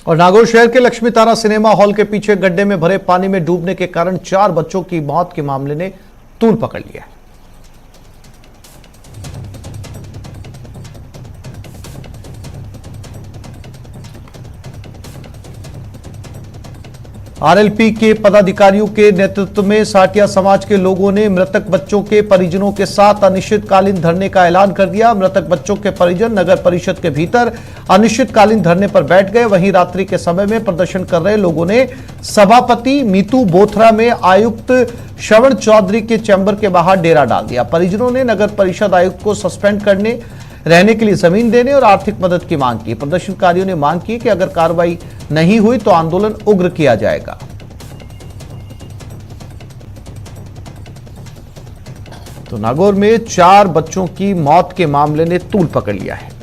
और नागौर शहर के लक्ष्मी तारा सिनेमा हॉल के पीछे गड्ढे में भरे पानी में डूबने के कारण 4 बच्चों की मौत के मामले ने तूल पकड़ लिया है। आरएलपी के पदाधिकारियों के नेतृत्व में साटिया समाज के लोगों ने मृतक बच्चों के परिजनों के साथ अनिश्चितकालीन धरने का ऐलान कर दिया। मृतक बच्चों के परिजन नगर परिषद के भीतर अनिश्चितकालीन धरने पर बैठ गए। वहीं रात्रि के समय में प्रदर्शन कर रहे लोगों ने सभापति मीतू बोथरा में आयुक्त श्रवण चौधरी के चैम्बर के बाहर डेरा डाल दिया। परिजनों ने नगर परिषद आयुक्त को सस्पेंड करने, रहने के लिए जमीन देने और आर्थिक मदद की मांग की। प्रदर्शनकारियों ने मांग की कि अगर कार्रवाई नहीं हुई तो आंदोलन उग्र किया जाएगा। तो नागौर में 4 बच्चों की मौत के मामले ने तूल पकड़ लिया है।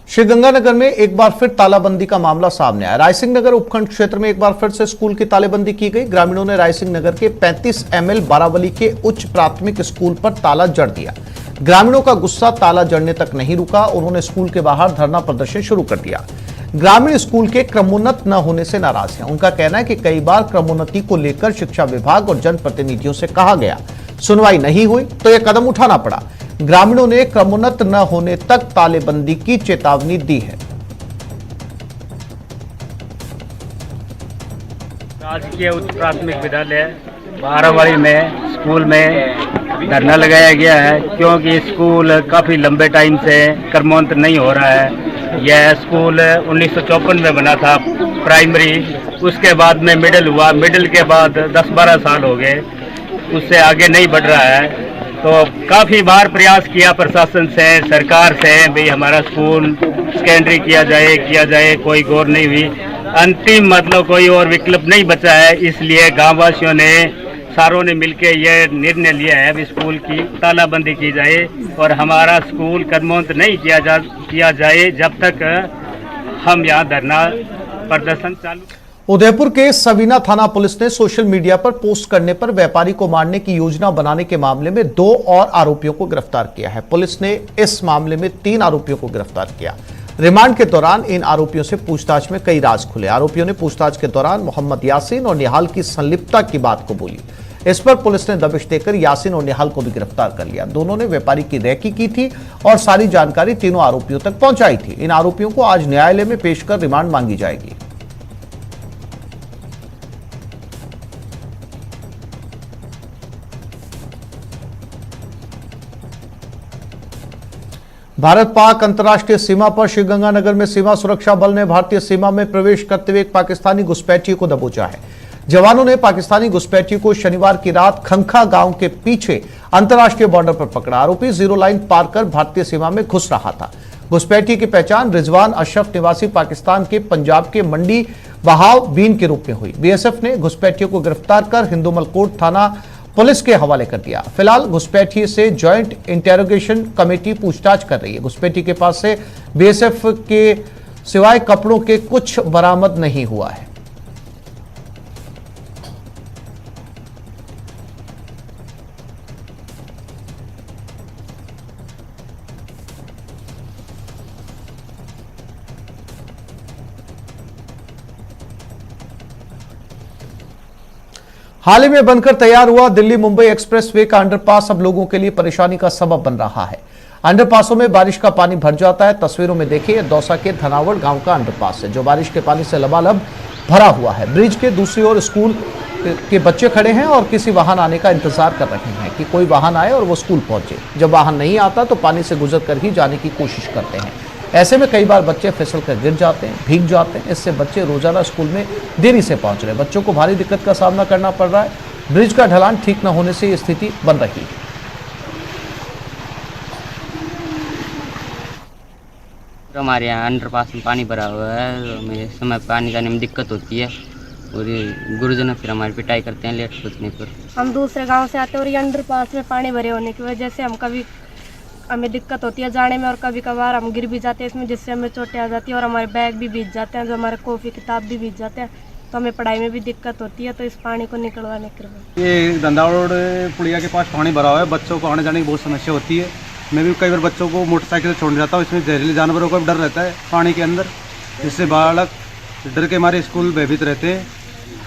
श्रीगंगानगर में एक बार फिर तालाबंदी का मामला सामने आया। रायसिंह नगर उपखंड क्षेत्र में एक बार फिर से स्कूल की तालाबंदी की गई। ग्रामीणों ने रायसिंह नगर के 35 ML बारावली के उच्च प्राथमिक स्कूल पर ताला जड़ दिया। ग्रामीणों का गुस्सा ताला जड़ने तक नहीं रुका। उन्होंने स्कूल के बाहर धरना प्रदर्शन शुरू कर दिया। ग्रामीण स्कूल के क्रमोन्नत न होने से नाराज हैं। उनका कहना है कि कई बार क्रमोन्नति को लेकर शिक्षा विभाग और जनप्रतिनिधियों से कहा गया, सुनवाई नहीं हुई तो यह कदम उठाना पड़ा। ग्रामीणों ने क्रमोन्नत न होने तक तालेबंदी की चेतावनी दी है। राजकीय उच्च प्राथमिक विद्यालय बारावली में स्कूल में धरना लगाया गया है, क्योंकि स्कूल काफ़ी लंबे टाइम से क्रमोन्नत नहीं हो रहा है। यह स्कूल 1954 में बना था प्राइमरी, उसके बाद में मिडिल हुआ, मिडिल के बाद 10-12 साल हो गए, उससे आगे नहीं बढ़ रहा है। तो काफ़ी बार प्रयास किया प्रशासन से, सरकार से, भाई हमारा स्कूल सेकेंडरी किया जाए, कोई गौर नहीं हुई। अंतिम मतलब कोई और विकल्प नहीं बचा है, इसलिए गाँव वासियों ने सारों ने मिलकर यह निर्णय लिया है कि स्कूल की तालाबंदी की जाए और हमारा स्कूल क्रमोन्नत नहीं किया जाए जब तक हम यहाँ धरना प्रदर्शन चालू। उदयपुर के सवीना थाना पुलिस ने सोशल मीडिया पर पोस्ट करने पर व्यापारी को मारने की योजना बनाने के मामले में 2 और आरोपियों को गिरफ्तार किया है। पुलिस ने इस मामले में 3 आरोपियों को गिरफ्तार किया। रिमांड के दौरान इन आरोपियों से पूछताछ में कई राज खुले। आरोपियों ने पूछताछ के दौरान मोहम्मद यासीन और निहाल की संलिप्तता की बात को बोली। इस पर पुलिस ने दबिश देकर यासीन और निहाल को भी गिरफ्तार कर लिया। दोनों ने व्यापारी की रेकी की थी और सारी जानकारी तीनों आरोपियों तक पहुंचाई थी। इन आरोपियों को आज न्यायालय में पेश कर रिमांड मांगी जाएगी। भारत पाक अंतर्राष्ट्रीय सीमा पर श्रीगंगानगर में सीमा सुरक्षा बल ने भारतीय सीमा में प्रवेश करते हुए एक पाकिस्तानी घुसपैठिए को दबोचा है। जवानों ने पाकिस्तानी घुसपैठिए को शनिवार की रात खंखा गांव के पीछे अंतर्राष्ट्रीय बॉर्डर पर पकड़ा। आरोपी 0 लाइन पार कर भारतीय सीमा में घुस रहा था। घुसपैठिए की पहचान रिजवान अशरफ निवासी पाकिस्तान के पंजाब के मंडी बहाव बीन के रूप में हुई। बीएसएफ ने घुसपैठिए को गिरफ्तार कर हिंदुमल कोट थाना पुलिस के हवाले कर दिया। फिलहाल घुसपैठिए से ज्वाइंट इंटेरोगेशन कमेटी पूछताछ कर रही है। घुसपैठिए के पास से बीएसएफ के सिवाय कपड़ों के कुछ बरामद नहीं हुआ है। हाल ही में बनकर तैयार हुआ दिल्ली मुंबई एक्सप्रेसवे का अंडरपास अब लोगों के लिए परेशानी का सबब बन रहा है। अंडरपासों में बारिश का पानी भर जाता है। तस्वीरों में देखिए, दौसा के धनावड़ गांव का अंडरपास है जो बारिश के पानी से लबालब भरा हुआ है। ब्रिज के दूसरी ओर स्कूल के बच्चे खड़े हैं और किसी वाहन आने का इंतजार कर रहे हैं कि कोई वाहन आए और वो स्कूल पहुंचे। जब वाहन नहीं आता तो पानी से गुजर कर ही जाने की कोशिश करते हैं। ऐसे में कई बार बच्चे फिसल कर गिर जाते हैं, भीग जाते हैं। इससे बच्चे रोजाना स्कूल में देरी से पहुंच रहे हैं। बच्चों को भारी दिक्कत का सामना करना पड़ रहा है। ब्रिज का ढलान ठीक न होने से ये स्थिति बन रही है। हमारे यहाँ अंडरपास में पानी भरा हुआ है, हमें इस समय पानी जाने में दिक्कत होती है और ये गुरुजन फिर हमारी पिटाई करते हैं लेट पहुँचने पर। हम दूसरे गांव से आते हैं और ये अंडरपास में पानी भरे होने की वजह से हमें दिक्कत होती है जाने में और कभी कभार हम गिर भी जाते हैं इसमें, जिससे हमें चोटें आ जाती है और हमारे बैग भी भीग जाते हैं, जो हमारे कॉपी किताब भी भीग जाते हैं। तो हमें पढ़ाई में भी दिक्कत होती है, तो इस पानी को निकलवाने के लिए। ये धंधा रोड पुलिया के पास पानी भरा हुआ है, बच्चों को आने जाने की बहुत समस्या होती है। मैं भी कई बार बच्चों को मोटरसाइकिल से छोड़ जाता हूँ, इसमें जहरीले जानवरों का भी डर रहता है पानी के अंदर, जिससे बालक डर के मारे स्कूल भयभीत रहते हैं।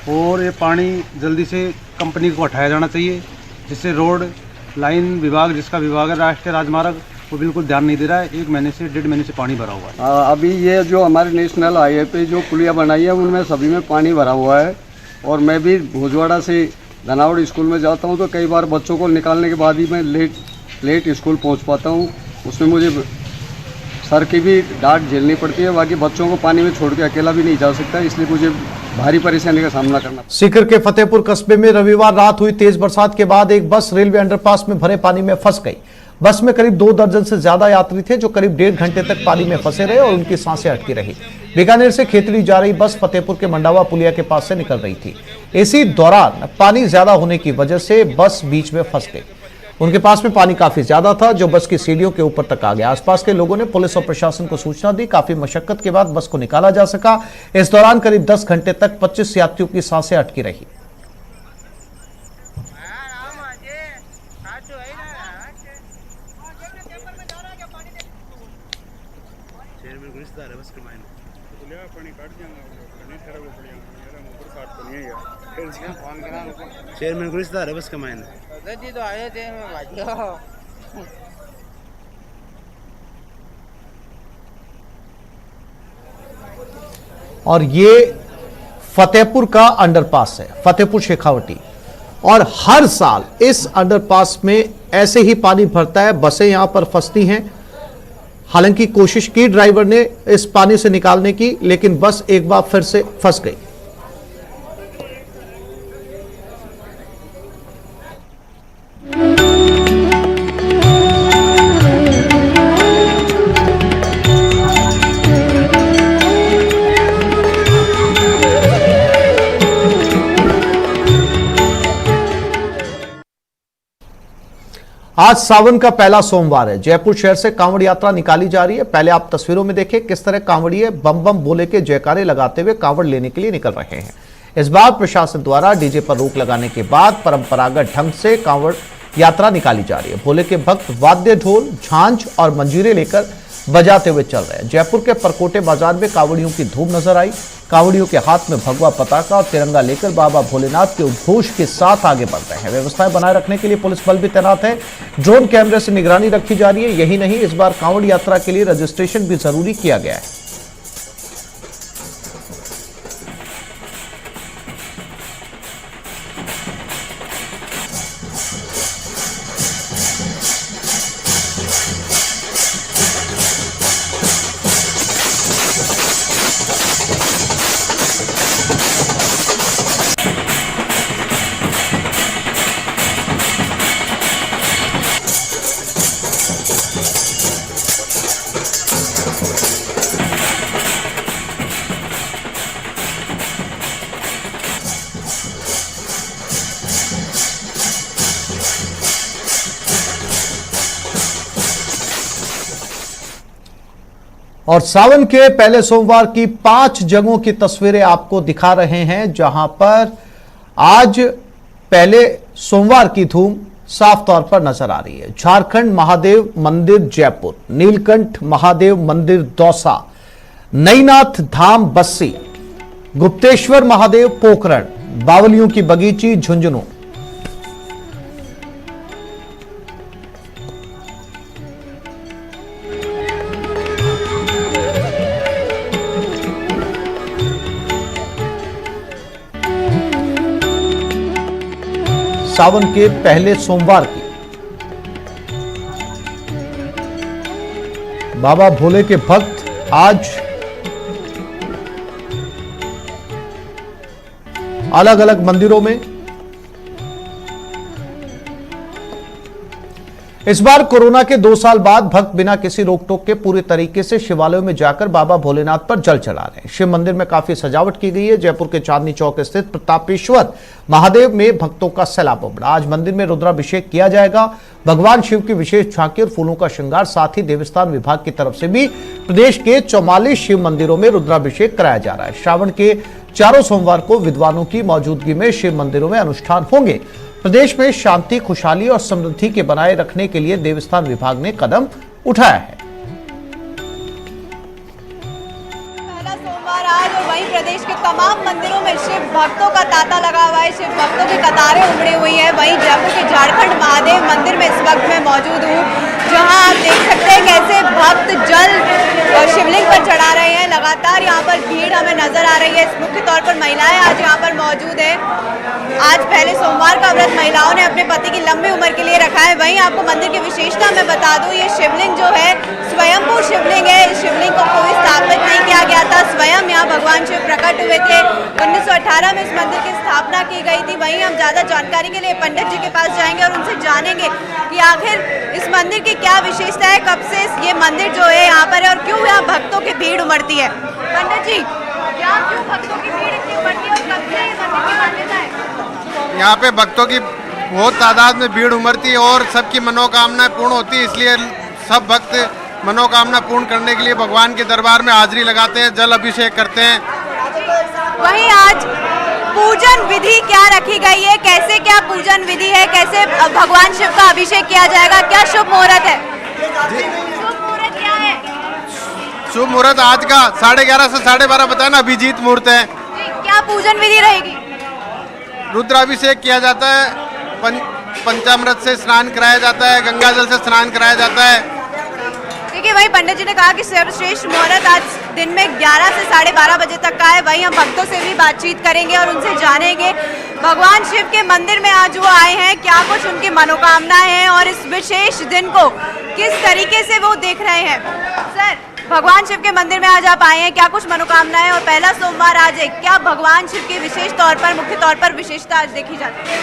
और ये पानी जल्दी से कंपनी को हटाया जाना चाहिए, जिससे रोड लाइन विभाग, जिसका विभाग है राष्ट्रीय राजमार्ग, वो बिल्कुल ध्यान नहीं दे रहा है। 1 महीने से 1.5 महीने से पानी भरा हुआ है। अभी ये जो हमारे नेशनल हाईवे पे जो पुलिया बनाई है उनमें सभी में पानी भरा हुआ है। और मैं भी भोजवाड़ा से धनावड़ स्कूल में जाता हूँ, तो कई बार बच्चों को निकालने के बाद ही मैं लेट स्कूल पहुँच पाता हूँ। उसमें मुझे सर की भी डांट झेलनी पड़ती है, बाकी बच्चों को पानी में छोड़ के अकेला भी नहीं जा सकता, इसलिए मुझे भारी परेशानी का सामना करना। सीकर के फतेहपुर कस्बे में रविवार रात हुई तेज बरसात के बाद एक बस रेलवे अंडरपास में भरे पानी में फंस गई। बस में करीब 2 दर्जन से ज्यादा यात्री थे, जो करीब 1.5 घंटे तक पानी में फंसे रहे और उनकी सांसें अटकी रही। बीकानेर से खेतड़ी जा रही बस फतेहपुर के मंडावा पुलिया के पास से निकल रही थी। इसी दौरान पानी ज्यादा होने की वजह से बस बीच में फंस गई। उनके पास में पानी काफी ज्यादा था, जो बस की सीढ़ियों के ऊपर तक आ गया। आसपास के लोगों ने पुलिस और प्रशासन को सूचना दी। काफी मशक्कत के बाद बस को निकाला जा सका। इस दौरान करीब 10 घंटे तक 25 यात्रियों की सांसें अटकी रही। चेयरमैन को रिश्तेदार है बस का मायने तो आए थे और ये फतेहपुर का अंडरपास है, फतेहपुर शेखावटी, और हर साल इस अंडरपास में ऐसे ही पानी भरता है। बसें यहां पर फंसती हैं। हालांकि कोशिश की ड्राइवर ने इस पानी से निकालने की, लेकिन बस एक बार फिर से फंस गई। आज सावन का पहला सोमवार है। जयपुर शहर से कांवड़ यात्रा निकाली जा रही है। पहले आप तस्वीरों में देखें किस तरह कांवड़िए बम बम बोले के जयकारे लगाते हुए कांवड़ लेने के लिए निकल रहे हैं। इस बार प्रशासन द्वारा डीजे पर रोक लगाने के बाद परंपरागत ढंग से कांवड़ यात्रा निकाली जा रही है। भोले के भक्त वाद्य, ढोल, झांझ और मंजीरे लेकर बजाते हुए चल रहे हैं। जयपुर के परकोटे बाजार में कांवड़ियों की धूम नजर आई। कांवड़ियों के हाथ में भगवा पताका और तिरंगा लेकर बाबा भोलेनाथ के उद्घोष के साथ आगे बढ़ रहे हैं। व्यवस्थाएं बनाए रखने के लिए पुलिस बल भी तैनात है। ड्रोन कैमरे से निगरानी रखी जा रही है। यही नहीं, इस बार कांवड़ यात्रा के लिए रजिस्ट्रेशन भी जरूरी किया गया है। और सावन के पहले सोमवार की 5 जगहों की तस्वीरें आपको दिखा रहे हैं, जहां पर आज पहले सोमवार की धूम साफ तौर पर नजर आ रही है। झारखंड महादेव मंदिर जयपुर, नीलकंठ महादेव मंदिर दौसा, नईनाथ धाम बस्सी, गुप्तेश्वर महादेव पोखरण, बावलियों की बगीची झुंझुनू। सावन के पहले सोमवार की बाबा भोले के भक्त आज अलग अलग मंदिरों में। इस बार कोरोना के 2 साल बाद भक्त बिना किसी रोक टोक के पूरे तरीके से शिवालयों में जाकर बाबा भोलेनाथ पर जल चढ़ा रहे हैं। शिव मंदिर में काफी सजावट की गई है। जयपुर के चांदनी चौक स्थित प्रतापेश्वर महादेव में भक्तों का सैलाब उमड़ा। आज मंदिर में रुद्राभिषेक किया जाएगा। भगवान शिव की विशेष झांकी और फूलों का श्रृंगार, साथ ही देवस्थान विभाग की तरफ से भी प्रदेश के 44 शिव मंदिरों में रुद्राभिषेक कराया जा रहा है। श्रावण के चारों सोमवार को विद्वानों की मौजूदगी में शिव मंदिरों में अनुष्ठान होंगे। प्रदेश में शांति, खुशहाली और समृद्धि के बनाए रखने के लिए देवस्थान विभाग ने कदम उठाया है। आज और वहीं प्रदेश के तमाम मंदिरों में शिव भक्तों का तांता लगा हुआ है, शिव भक्तों की कतारें उमड़ी हुई है। वहीं जयपुर के झारखंड महादेव मंदिर में इस वक्त मैं मौजूद हूँ, जहां आप देख सकते हैं कैसे भक्त जल शिवलिंग पर चढ़ा रहे हैं। लगातार यहाँ पर भीड़ हमें नजर आ रही है। मुख्य तौर पर महिलाएं आज यहाँ पर मौजूद है। आज पहले सोमवार का व्रत महिलाओं ने अपने पति की लंबी उम्र के लिए रखा है। वहीं आपको मंदिर की विशेषता मैं बता दूं, ये शिवलिंग जो है स्वयंभू शिवलिंग है। इस शिवलिंग को कोई स्थापित नहीं किया गया था, स्वयं यहाँ भगवान शिव प्रकट हुए थे। 1918 में इस मंदिर की स्थापना की गई थी। वहीं हम ज्यादा जानकारी के लिए पंडित जी के पास जाएंगे और उनसे जानेंगे कि आखिर इस मंदिर की क्या विशेषता है, कब से ये मंदिर जो है यहाँ पर है और क्यों यहाँ भक्तों की भीड़ उमड़ती है। पंडित जी, क्यों भक्तों की भीड़ इतनी उमड़ती है और कब से ये मंदिर की मान्यता है? यहाँ पे भक्तों की बहुत तादाद में भीड़ उमड़ती है और सबकी मनोकामनाएं पूर्ण होती है, इसलिए सब भक्त मनोकामना पूर्ण करने के लिए भगवान के दरबार में हाजिरी लगाते हैं, जल अभिषेक करते हैं। वहीं आज पूजन विधि क्या रखी गई है, कैसे क्या पूजन विधि है, कैसे भगवान शिव का अभिषेक किया जाएगा, क्या शुभ मुहूर्त है? शुभ मुहूर्त क्या है? शुभ मुहूर्त आज का 11:30 से 12:30 बताया ना, अभिजीत मुहूर्त है। क्या पूजन विधि रहेगी? रुद्राभिषेक किया जाता है, पंचामृत से स्नान कराया जाता है, गंगा जल से स्नान कराया जाता है। देखिए, वही पंडित जी ने कहा कि सर्वश्रेष्ठ मुहूर्त आज दिन में 11 से 12:30 बजे तक का है। वहीं हम भक्तों से भी बातचीत करेंगे और उनसे जानेंगे भगवान शिव के मंदिर में आज वो आए हैं, क्या कुछ उनकी मनोकामनाएं हैं और इस विशेष दिन को किस तरीके से वो देख रहे हैं। सर, भगवान शिव के मंदिर में आज आप आए हैं, क्या कुछ मनोकामनाएं और पहला सोमवार आज है, क्या भगवान शिव की विशेष तौर पर, मुख्य तौर पर विशेषता आज देखी जाती है?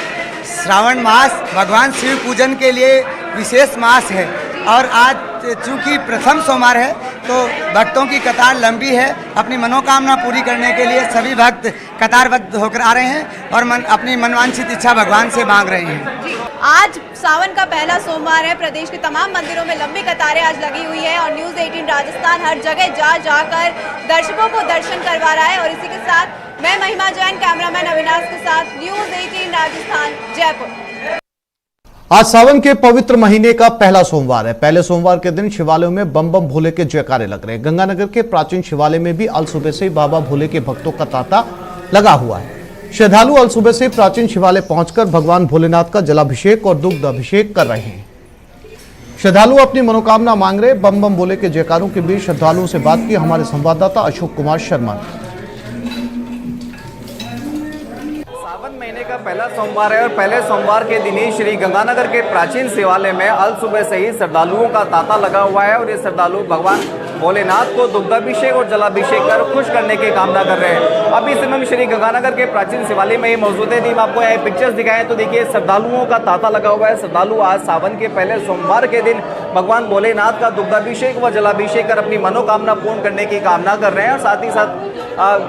श्रावण मास भगवान शिव पूजन के लिए विशेष मास है और आज चूंकि प्रथम सोमवार है तो भक्तों की कतार लंबी है। अपनी मनोकामना पूरी करने के लिए सभी भक्त कतारबद्ध होकर आ रहे हैं और अपनी मनवांछित इच्छा भगवान से मांग रहे हैं। आज सावन का पहला सोमवार है। प्रदेश के तमाम मंदिरों में लंबी कतारें आज लगी हुई है और न्यूज़ 18 राजस्थान हर जगह जाकर दर्शकों को दर्शन करवा रहा है। और इसी के साथ मैं महिमा जैन, कैमरामैन अविनाश के साथ न्यूज़ 18 राजस्थान, जयपुर। आज सावन के पवित्र महीने का पहला सोमवार है। पहले सोमवार के दिन शिवालयों में बम बम भोले के जयकारे लग रहे हैं। गंगानगर के प्राचीन शिवालय में भी अल सुबह से बाबा भोले के भक्तों का तांता लगा हुआ है। श्रद्धालु अल सुबह से प्राचीन शिवालय पहुंचकर भगवान भोलेनाथ का जलाभिषेक और दुग्ध अभिषेक कर रहे हैं। श्रद्धालु अपनी मनोकामना मांग रहे। बम बम भोले के जयकारों के बीच श्रद्धालुओं से बात की हमारे संवाददाता अशोक कुमार शर्मा। सावन महीने का पहला सोमवार है और पहले सोमवार के दिन ही श्री गंगानगर के प्राचीन शिवालय में अल सुबह से ही श्रद्धालुओं का तांता लगा हुआ है और ये श्रद्धालु भगवान भोलेनाथ को दुग्धाभिषेक और जलाभिषेक कर खुश करने की कामना कर रहे हैं। अभी इस समय हम श्री गंगानगर के प्राचीन शिवालय में ही मौजूद है। हम आपको यहाँ पिक्चर्स दिखाएं तो देखिए श्रद्धालुओं का तांता लगा हुआ है। श्रद्धालु आज सावन के पहले सोमवार के दिन भगवान भोलेनाथ का दुग्धाभिषेक व जलाभिषेक कर अपनी मनोकामना पूर्ण करने की कामना कर रहे हैं। और साथ ही साथ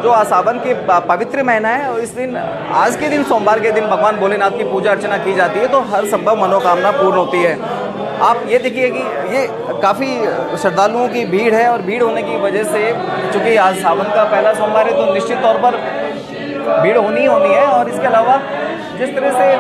जो सावन के पवित्र महीना है और इस दिन आज के दिन सोमवार के दिन भगवान भोलेनाथ की पूजा अर्चना की जाती है तो हर संभव मनोकामना पूर्ण होती है। आप ये देखिए कि ये काफ़ी श्रद्धालुओं की भीड़ है और भीड़ होने की वजह से चूँकि आज सावन का पहला सोमवार है तो निश्चित तौर पर भीड़ होनी है। और इसके अलावा जिस तरह से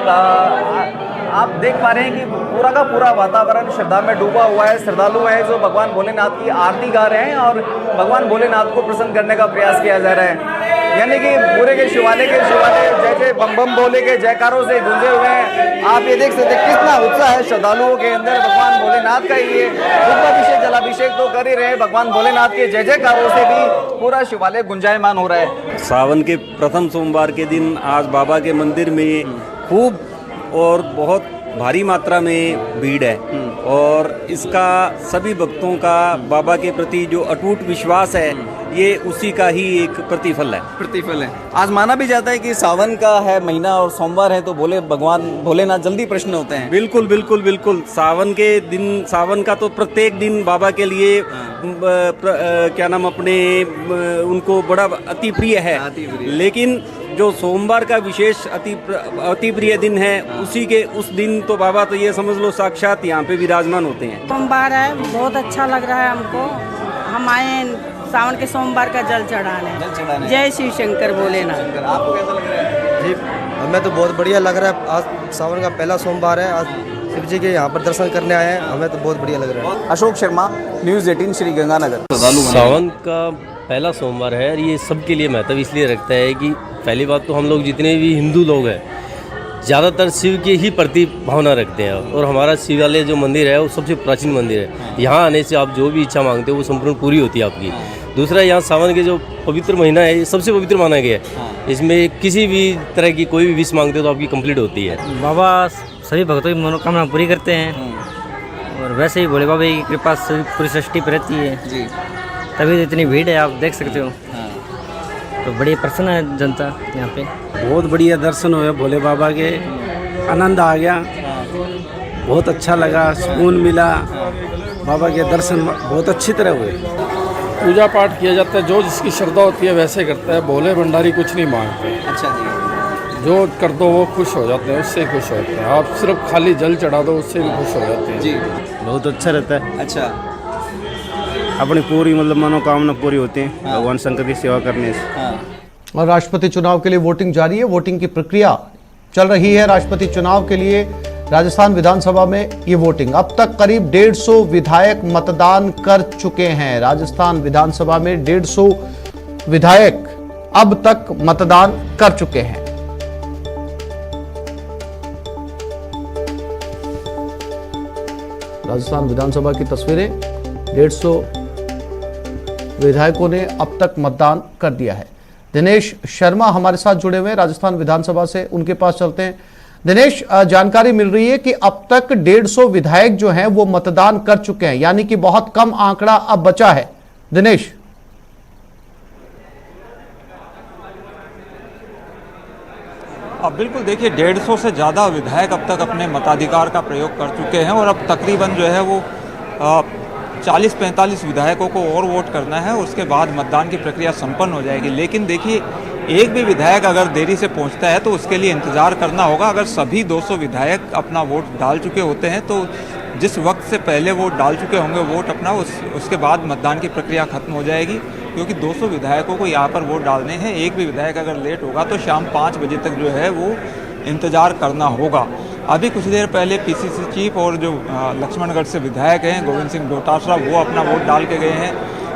आप देख पा रहे हैं कि पूरा का पूरा वातावरण श्रद्धा में डूबा हुआ है। श्रद्धालु है जो भगवान भोलेनाथ की आरती गा रहे हैं और भगवान भोलेनाथ को प्रसन्न करने का प्रयास किया जा रहा है। यानी कि पूरे के शिवालय जय जय बम बम भोले के जयकारों से गूंजे हुए हैं। आप ये देख सकते हैं कितना उत्साह है श्रद्धालुओं के अंदर। भगवान भोलेनाथ का ये दुग्धाभिषेक जलाभिषेक तो कर ही रहे, भगवान भोलेनाथ के जय जयकारों से भी पूरा शिवालय गुंजायमान हो रहा है। सावन के प्रथम सोमवार के दिन आज बाबा के मंदिर में खूब और बहुत भारी मात्रा में भीड़ है और इसका सभी भक्तों का बाबा के प्रति जो अटूट विश्वास है ये उसी का ही एक प्रतिफल है। आज माना भी जाता है कि सावन का है महीना और सोमवार है तो भगवान भोलेनाथ जल्दी प्रसन्न होते हैं। बिल्कुल सावन के दिन, सावन का तो प्रत्येक दिन बाबा के लिए क्या नाम अपने उनको बड़ा अति प्रिय है। लेकिन जो सोमवार का विशेष अति प्रिय दिन है उस दिन तो बाबा तो ये समझ लो साक्षात यहाँ पे विराजमान होते हैं। सोमवार है, बहुत अच्छा लग रहा है हमको। हम आए सावन के सोमवार का जल चढ़ाने। जय शिव शंकर भोलेनाथ। आपको कैसा लग रहा है? जी हमें तो बहुत बढ़िया लग रहा है। आज सावन का पहला सोमवार है, आज शिव जी के यहाँ पर दर्शन करने आए हैं, हमें तो बहुत बढ़िया लग रहा है। अशोक शर्मा, न्यूज़ 18 श्री गंगानगर। सावन का पहला सोमवार है और ये सबके लिए महत्व इसलिए रखता है कि पहली बात तो हम लोग जितने भी हिंदू लोग हैं ज़्यादातर शिव के ही प्रति भावना रखते हैं और हमारा शिवालय जो मंदिर है वो सबसे प्राचीन मंदिर है। यहाँ आने से आप जो भी इच्छा मांगते हो वो संपूर्ण पूरी होती है आपकी। दूसरा, यहाँ सावन के जो पवित्र महीना है ये सबसे पवित्र माना गया है। इसमें किसी भी तरह की कोई भी विश मांगते हो तो आपकी कंप्लीट होती है। बाबा सभी भक्तों की मनोकामना पूरी करते हैं और वैसे ही भोले बाबा की कृपा सभी पूरी सृष्टि पर रहती है जी। तभी तो इतनी भीड़ है, आप देख सकते हो। तो बड़ी प्रसन्न है जनता यहाँ पे। बहुत बढ़िया दर्शन हुए भोले बाबा के, आनंद आ गया, बहुत अच्छा लगा, सुकून मिला। बाबा के दर्शन बहुत अच्छी तरह हुए। पूजा पाठ किया जाता है, जो जिसकी श्रद्धा होती है वैसे करता है। भोले भंडारी कुछ नहीं मांगते। अच्छा जी। जो कर दो वो खुश हो जाते हैं, उससे खुश होते हैं। आप सिर्फ खाली जल चढ़ा दो उससे भी खुश हो जाते हैं जी। बहुत अच्छा रहता है। अच्छा, अपनी पूरी मतलब मनोकामना पूरी होती है भगवान शंकर की सेवा करने से। और राष्ट्रपति चुनाव के लिए वोटिंग जारी है, वोटिंग की प्रक्रिया चल रही है। राष्ट्रपति चुनाव के लिए राजस्थान विधानसभा में ये वोटिंग, अब तक करीब 150 विधायक मतदान कर चुके हैं। राजस्थान विधानसभा में 150 विधायक अब तक मतदान कर चुके हैं। राजस्थान विधानसभा की तस्वीरें, 150 विधायकों ने अब तक मतदान कर दिया है। दिनेश शर्मा हमारे साथ जुड़े हुए हैं राजस्थान विधानसभा से, उनके पास चलते हैं। दिनेश, जानकारी मिल रही है कि अब तक 150 विधायक जो हैं वो मतदान कर चुके हैं, यानी कि बहुत कम आंकड़ा अब बचा है। दिनेश, अब बिल्कुल देखिए 150 से ज़्यादा विधायक अब तक अपने मताधिकार का प्रयोग कर चुके हैं और अब तकरीबन जो है वो 40-45 विधायकों को और वोट करना है, उसके बाद मतदान की प्रक्रिया संपन्न हो जाएगी। लेकिन देखिए, एक भी विधायक अगर देरी से पहुंचता है तो उसके लिए इंतज़ार करना होगा। अगर सभी 200 विधायक अपना वोट डाल चुके होते हैं तो जिस वक्त से पहले वोट डाल चुके होंगे वोट अपना, उसके बाद मतदान की प्रक्रिया खत्म हो जाएगी, क्योंकि 200 विधायकों को यहाँ पर वोट डालने हैं। एक भी विधायक अगर लेट होगा तो शाम 5 बजे तक जो है वो इंतज़ार करना होगा। अभी कुछ देर पहले पीसीसी चीफ और जो लक्ष्मणगढ़ से विधायक हैं गोविंद सिंह डोटासरा, वो अपना वोट डाल के गए हैं।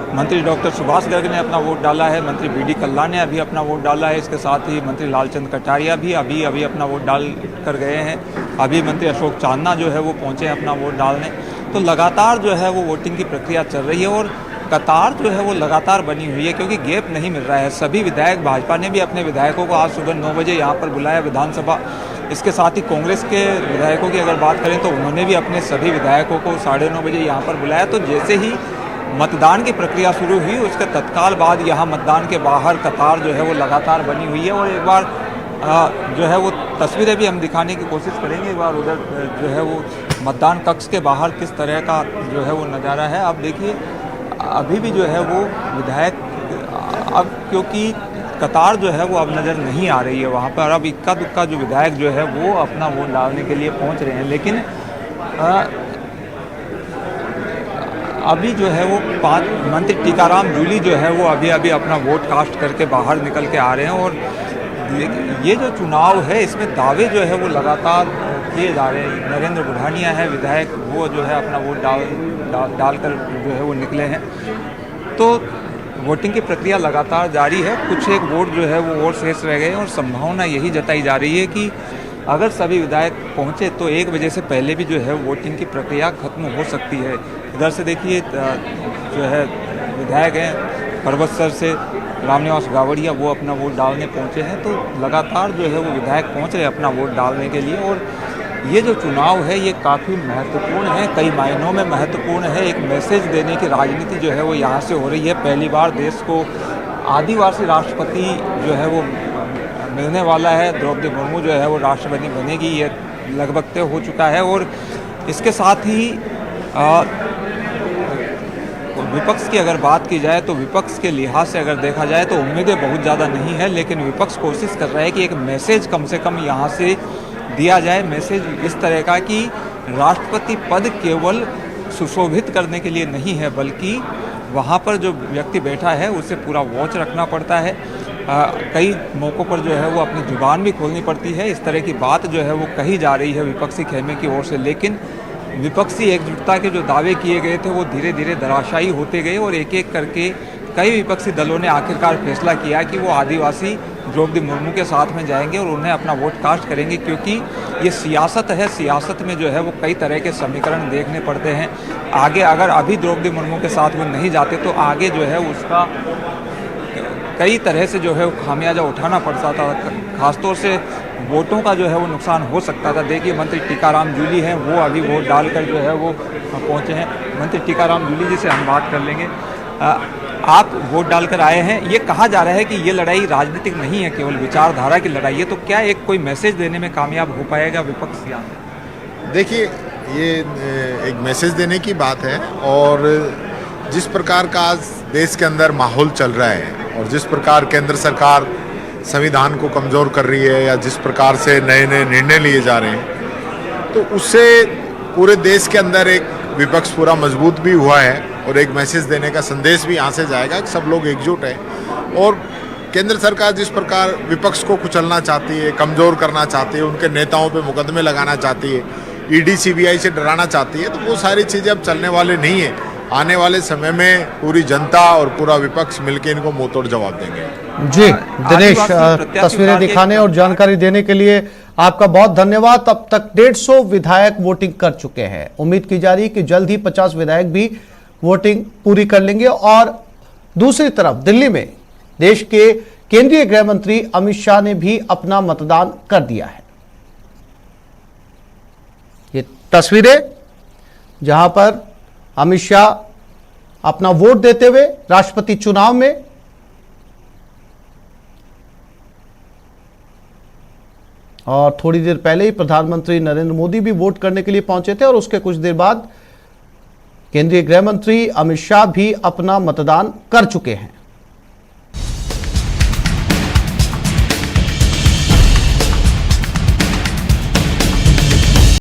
मंत्री डॉक्टर सुभाष गर्ग ने अपना वोट डाला है, मंत्री बीडी कल्ला ने अभी अपना वोट डाला है, इसके साथ ही मंत्री लालचंद कटारिया भी अभी अपना वोट डाल कर गए हैं। अभी मंत्री अशोक चांदना जो है वो पहुँचे हैं अपना वोट डालने। तो लगातार जो है वो वोटिंग की प्रक्रिया चल रही है और कतार जो है वो लगातार बनी हुई है, क्योंकि गैप नहीं मिल रहा है। सभी विधायक, भाजपा ने भी अपने विधायकों को आज सुबह 9 बजे यहाँ पर बुलाया विधानसभा। इसके साथ ही कांग्रेस के विधायकों की अगर बात करें तो उन्होंने भी अपने सभी विधायकों को 9:30 बजे यहाँ पर बुलाया। तो जैसे ही मतदान की प्रक्रिया शुरू हुई उसके तत्काल बाद यहाँ मतदान के बाहर कतार जो है वो लगातार बनी हुई है। और एक बार जो है वो तस्वीरें भी हम दिखाने की कोशिश करेंगे। एक बार उधर जो है वो मतदान कक्ष के बाहर किस तरह का जो है वो नज़ारा है। अब देखिए, अभी भी जो है वो विधायक, अब क्योंकि कतार जो है वो अब नज़र नहीं आ रही है वहाँ पर, अब इक्का दुक्का जो विधायक जो है वो अपना वोट डालने के लिए पहुँच रहे हैं। लेकिन अभी जो है वो 5 मंत्री टीकाराम जूली जो है वो अभी अपना वोट कास्ट करके बाहर निकल के आ रहे हैं। और ये जो चुनाव है इसमें दावे जो है वो लगातार किए जा रहे हैं। नरेंद्र बुढ़ानिया है विधायक, वो जो है अपना वोट डालकर जो है वो निकले हैं। तो वोटिंग की प्रक्रिया लगातार जारी है। कुछ एक वोट जो है वो और शेष रह गए और संभावना यही जताई जा रही है कि अगर सभी विधायक पहुंचे तो 1 बजे से पहले भी जो है वोटिंग की प्रक्रिया खत्म हो सकती है। इधर से देखिए जो है विधायक हैं परबतसर से रामनिवास गावड़िया, वो अपना वोट डालने पहुंचे हैं। तो लगातार जो है वो विधायक पहुंच रहे हैं अपना वोट डालने के लिए। और ये जो चुनाव है ये काफ़ी महत्वपूर्ण है, कई मायनों में महत्वपूर्ण है। एक मैसेज देने की राजनीति जो है वो यहाँ से हो रही है। पहली बार देश को आदिवासी राष्ट्रपति जो है वो मिलने वाला है। द्रौपदी मुर्मू जो है वो राष्ट्रपति बनेगी, ये लगभग तय हो चुका है। और इसके साथ ही विपक्ष की अगर बात की जाए तो विपक्ष के लिहाज से अगर देखा जाए तो उम्मीदें बहुत ज़्यादा नहीं है, लेकिन विपक्ष कोशिश कर रहा है कि एक मैसेज कम से कम यहाँ से दिया जाए। मैसेज इस तरह का कि राष्ट्रपति पद केवल सुशोभित करने के लिए नहीं है, बल्कि वहाँ पर जो व्यक्ति बैठा है उसे पूरा वॉच रखना पड़ता है। कई मौक़ों पर जो है वो अपनी जुबान भी खोलनी पड़ती है। इस तरह की बात जो है वो कही जा रही है विपक्षी खेमे की ओर से, लेकिन विपक्षी एकजुटता के जो दावे किए गए थे वो धीरे धीरे धराशायी होते गए और एक एक करके कई विपक्षी दलों ने आखिरकार फैसला किया कि वो आदिवासी द्रौपदी मुर्मू के साथ में जाएंगे और उन्हें अपना वोट कास्ट करेंगे, क्योंकि ये सियासत है। सियासत में जो है वो कई तरह के समीकरण देखने पड़ते हैं। आगे अगर अभी द्रौपदी मुर्मू के साथ वो नहीं जाते तो आगे जो है उसका कई तरह से जो है वो खामियाजा उठाना पड़ता था, खासतौर से वोटों का जो है वो नुकसान हो सकता था। देखिए मंत्री टीकाराम जूली हैं, वो अभी वोट डालकर जो है वो पहुँचे हैं। मंत्री टीकाराम जूली जी से हम बात कर लेंगे। आप वोट डालकर आए हैं, ये कहा जा रहा है कि ये लड़ाई राजनीतिक नहीं है, केवल विचारधारा की लड़ाई है, तो क्या एक कोई मैसेज देने में कामयाब हो पाएगा विपक्ष? देखिए, ये एक मैसेज देने की बात है और जिस प्रकार का आज देश के अंदर माहौल चल रहा है और जिस प्रकार केंद्र सरकार संविधान को कमज़ोर कर रही है या जिस प्रकार से नए नए निर्णय लिए जा रहे हैं, तो उससे पूरे देश के अंदर एक विपक्ष पूरा मजबूत भी हुआ है और एक मैसेज देने का संदेश भी यहाँ से जाएगा कि सब लोग एकजुट हैं। और केंद्र सरकार जिस प्रकार विपक्ष को कुचलना चाहती है, कमज़ोर करना चाहती है, उनके नेताओं पे मुकदमे लगाना चाहती है, ईडी सीबीआई से डराना चाहती है, तो वो सारी चीज़ें अब चलने वाले नहीं है। आने वाले समय में पूरी जनता और पूरा विपक्ष मिलकर इनको मुंहतोड़ जवाब देंगे। जी दिनेश, तस्वीरें दिखाने और जानकारी देने के लिए आपका बहुत धन्यवाद। अब तक 150 विधायक वोटिंग कर चुके हैं। उम्मीद की जा रही है कि जल्द ही 50 विधायक भी वोटिंग पूरी कर लेंगे। और दूसरी तरफ दिल्ली में देश के केंद्रीय गृह मंत्री अमित शाह ने भी अपना मतदान कर दिया है। ये तस्वीरें जहां पर अमित शाह अपना वोट देते हुए राष्ट्रपति चुनाव में और थोड़ी देर पहले ही प्रधानमंत्री नरेंद्र मोदी भी वोट करने के लिए पहुंचे थे और उसके कुछ देर बाद केंद्रीय गृह मंत्री अमित शाह भी अपना मतदान कर चुके हैं।